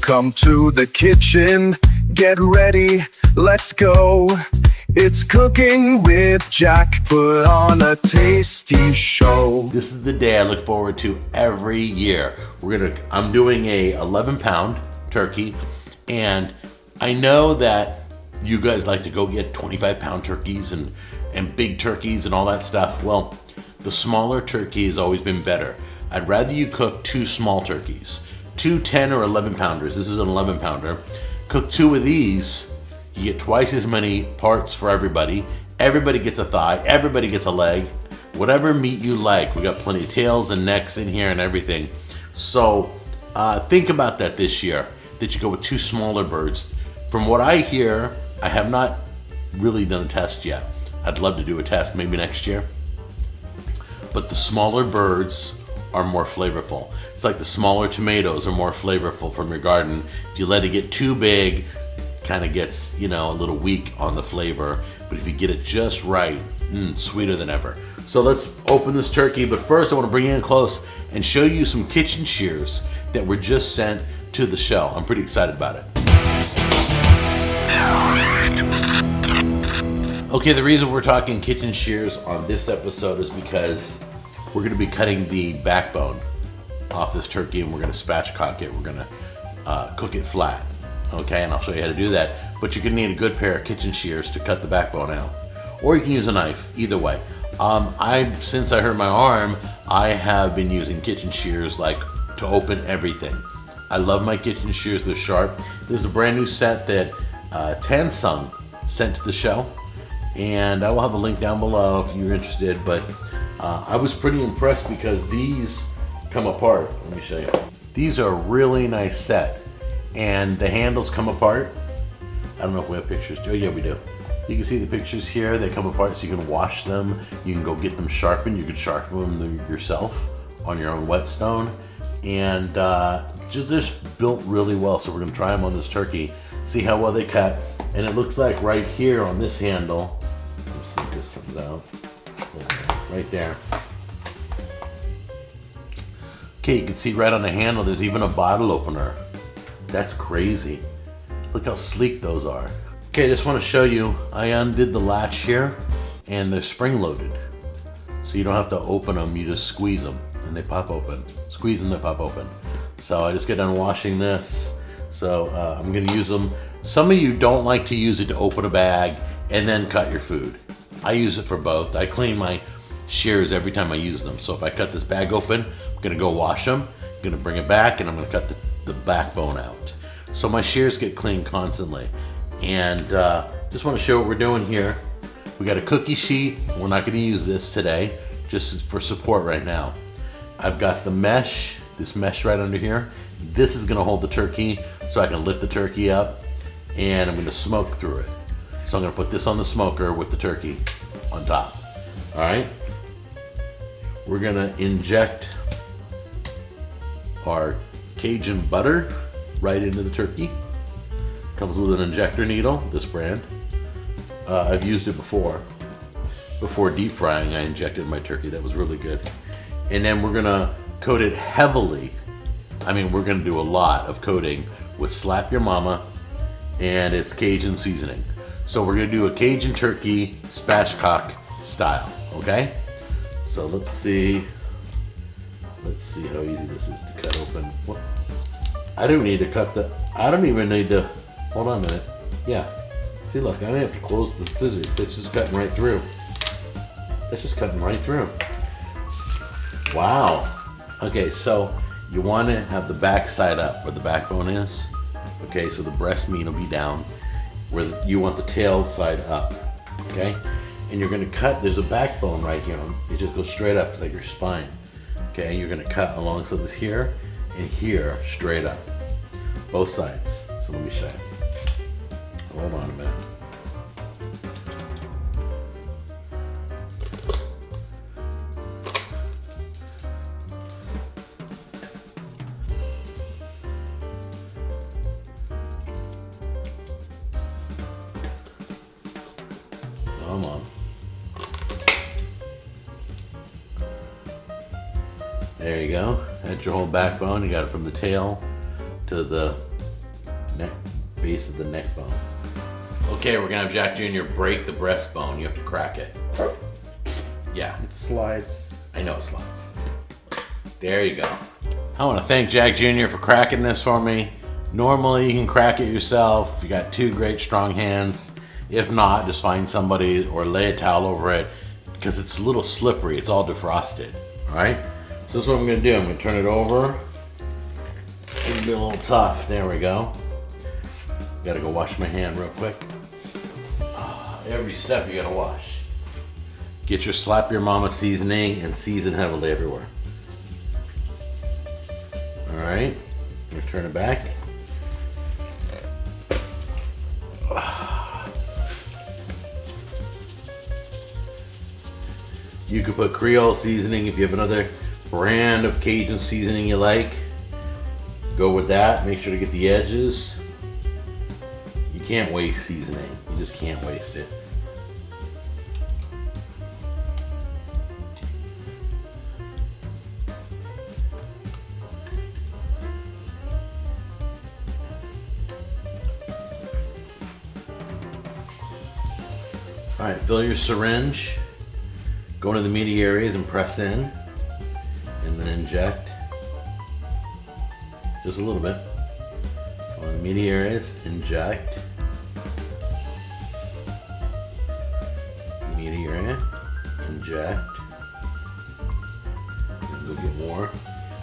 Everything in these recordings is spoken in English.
Welcome to the kitchen. Get ready, let's go. It's cooking with Jack. Put on a tasty show. This is the day I look forward to every year. I'm doing a 11-pound turkey, and I know that you guys like to go get 25-pound turkeys and big turkeys and all that stuff. Well, the smaller turkey has always been better. I'd rather you cook 2 small turkeys, 2 10 or 11 pounders. This is an 11 pounder. Cook 2 of these, you get twice as many parts for everybody. Everybody gets a thigh, everybody gets a leg, whatever meat you like. We got plenty of tails and necks in here and everything. So think about that this year, that you go with 2 smaller birds. From what I hear, I have not really done a test yet. I'd love to do a test maybe next year. But the smaller birds are more flavorful. It's like the smaller tomatoes are more flavorful from your garden. If you let it get too big, kind of gets, a little weak on the flavor. But if you get it just right, sweeter than ever. So let's open this turkey. But first I want to bring you in close and show you some kitchen shears that were just sent to the show. I'm pretty excited about it. Okay, the reason we're talking kitchen shears on this episode is because we're going to be cutting the backbone off this turkey, and we're going to spatchcock it. We're going to cook it flat, okay? And I'll show you how to do that. But you're going to need a good pair of kitchen shears to cut the backbone out, or you can use a knife. Either way. Since I hurt my arm, I have been using kitchen shears to open everything. I love my kitchen shears. They're sharp. There's a brand new set that Tansung sent to the show, and I will have a link down below if you're interested. But I was pretty impressed because these come apart. Let me show you. These are a really nice set, and the handles come apart. I don't know if we have pictures. Oh yeah, we do. You can see the pictures here. They come apart, so you can wash them. You can go get them sharpened. You can sharpen them yourself on your own whetstone, and just built really well. So we're gonna try them on this turkey, see how well they cut. And it looks like right here on this handle, let's see if this comes out. Right there. Okay, you can see right on the handle, there's even a bottle opener. That's crazy. Look how sleek those are. Okay, I just want to show you, I undid the latch here, and they're spring loaded. So you don't have to open them, you just squeeze them, and they pop open. Squeeze them, they pop open. So I just get done washing this. So I'm gonna use them. Some of you don't like to use it to open a bag and then cut your food. I use it for both. I clean my shears every time I use them. So if I cut this bag open, I'm gonna go wash them, I'm gonna bring it back, and I'm gonna cut the backbone out. So my shears get cleaned constantly. And just wanna show what we're doing here. We got a cookie sheet. We're not gonna use this today, just for support right now. I've got the mesh, this mesh right under here. This is gonna hold the turkey so I can lift the turkey up, and I'm gonna smoke through it. So I'm gonna put this on the smoker with the turkey on top. All right? We're gonna inject our Cajun butter right into the turkey. Comes with an injector needle, this brand. I've used it before. Before deep frying, I injected my turkey. That was really good. And then we're gonna coat it heavily. We're gonna do a lot of coating with Slap Your Mama and its Cajun seasoning. So we're gonna do a Cajun turkey spatchcock style, okay? So let's see how easy this is to cut open. What? I don't even need to, hold on a minute. Yeah, see, look, I don't have to close the scissors. It's just cutting right through. That's just cutting right through. Wow. Okay, so you want to have the back side up where the backbone is. Okay, so the breast meat will be down where you want the tail side up. Okay, and you're going to cut. There's a backbone right here. You just go straight up like your spine. Okay, you're going to cut along so this here and here straight up, both sides. So let me show you. Hold on a minute. Come on. There you go. That's your whole backbone. You got it from the tail to the base of the neck bone. Okay, we're gonna have Jack Jr. break the breastbone. You have to crack it. Yeah. It slides. I know it slides. There you go. I want to thank Jack Jr. for cracking this for me. Normally you can crack it yourself. You got two great strong hands. If not, just find somebody or lay a towel over it because it's a little slippery. It's all defrosted. All right. So this is what I'm gonna do. I'm gonna turn it over. It'll be a little tough. There we go. Gotta go wash my hand real quick. Every step you gotta wash. Get your Slap Your Mama seasoning and season heavily everywhere. All right, I'm gonna turn it back. You could put Creole seasoning if you have another brand of Cajun seasoning you like. Go with that. Make sure to get the edges. You can't waste seasoning. You just can't waste it. All right, fill your syringe. Go into the meaty areas and press in. And then inject. Just a little bit. Go in the meaty areas, inject. Meaty area, inject. And go get more.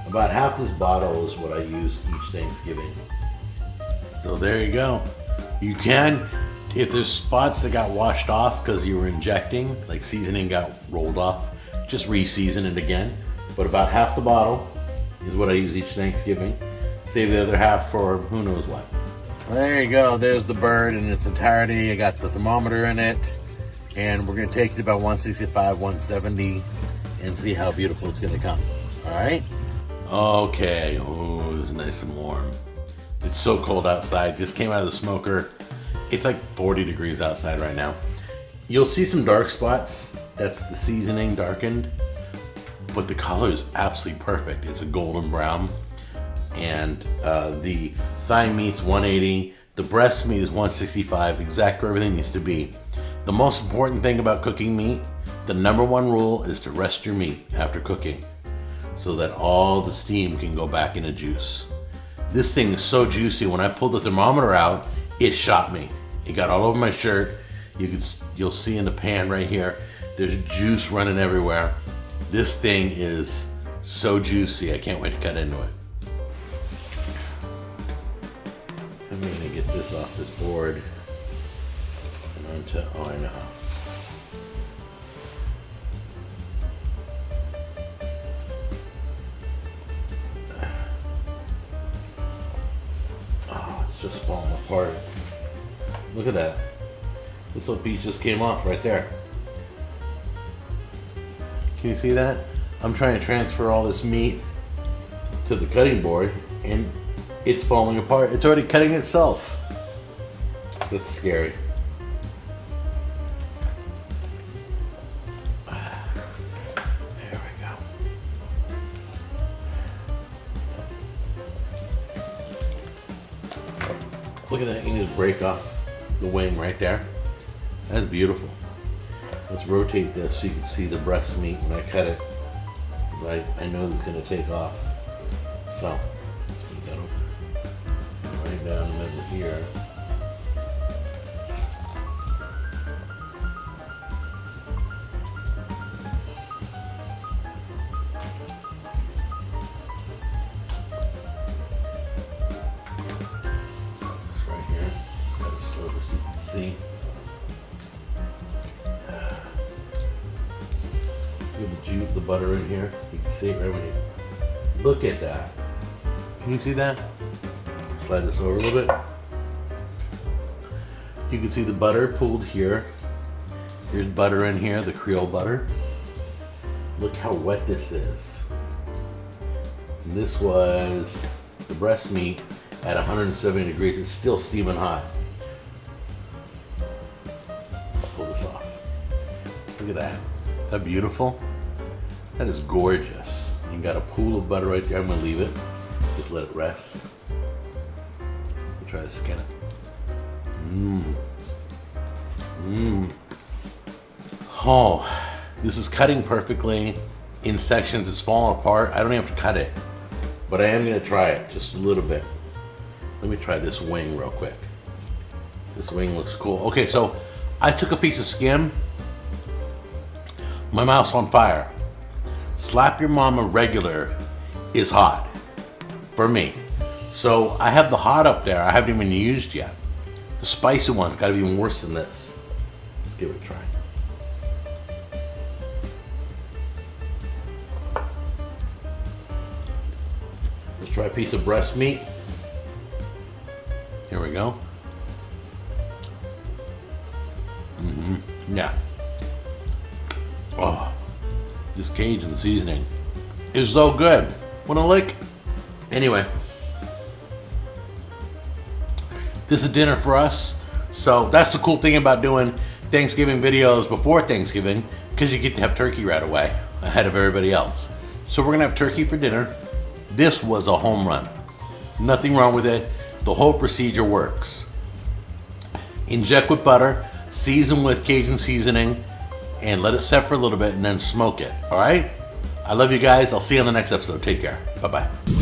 About half this bottle is what I use each Thanksgiving. So there you go. You can, if there's spots that got washed off because you were injecting, like seasoning got rolled off, just re-season it again. But about half the bottle is what I use each Thanksgiving. Save the other half for who knows what. Well, there you go. There's the bird in its entirety. I got the thermometer in it. And we're going to take it to about 165, 170 and see how beautiful it's going to come. All right? Okay. Oh, it's nice and warm. It's so cold outside. Just came out of the smoker. It's like 40 degrees outside right now. You'll see some dark spots. That's the seasoning darkened. But the color is absolutely perfect. It's a golden brown. And the thigh meat's 180. The breast meat is 165. Exactly where everything needs to be. The most important thing about cooking meat, the number one rule is to rest your meat after cooking so that all the steam can go back into juice. This thing is so juicy. When I pulled the thermometer out, it shot me. It got all over my shirt. You'll see in the pan right here, there's juice running everywhere. This thing is so juicy. I can't wait to cut into it. I'm gonna get this off this board. Oh, I know. Oh, it's just falling apart. Look at that. This little piece just came off right there. Can you see that? I'm trying to transfer all this meat to the cutting board and it's falling apart. It's already cutting itself. That's scary. Look at that, you can just break off the wing right there. That's beautiful. Let's rotate this so you can see the breast meat when I cut it. Because I know it's going to take off. So, let's put that over. Right down the middle here. See, with the butter in here, you can see it right when you look at that. Can you see that? Slide this over a little bit. You can see the butter pooled here. There's butter in here, the Creole butter. Look how wet this is. And this was the breast meat at 170 degrees. It's still steaming hot. Pull this off. Look at that. Isn't that beautiful? That is gorgeous. You got a pool of butter right there. I'm gonna leave it. Just let it rest. Try to skin it. Oh, this is cutting perfectly. In sections, it's falling apart. I don't even have to cut it, but I am gonna try it just a little bit. Let me try this wing real quick. This wing looks cool. Okay, so I took a piece of skin. My mouth's on fire. Slap Your Mama regular is hot for me. So I have the hot up there. I haven't even used yet. The spicy one's got to be even worse than this. Let's give it a try. Let's try a piece of breast meat. Here we go. Yeah. Oh, this Cajun seasoning is so good. Want a lick? Anyway, this is dinner for us. So that's the cool thing about doing Thanksgiving videos before Thanksgiving, because you get to have turkey right away ahead of everybody else. So we're gonna have turkey for dinner. This was a home run. Nothing wrong with it. The whole procedure works. Inject with butter, season with Cajun seasoning, and let it set for a little bit and then smoke it, all right? I love you guys. I'll see you on the next episode. Take care. Bye-bye.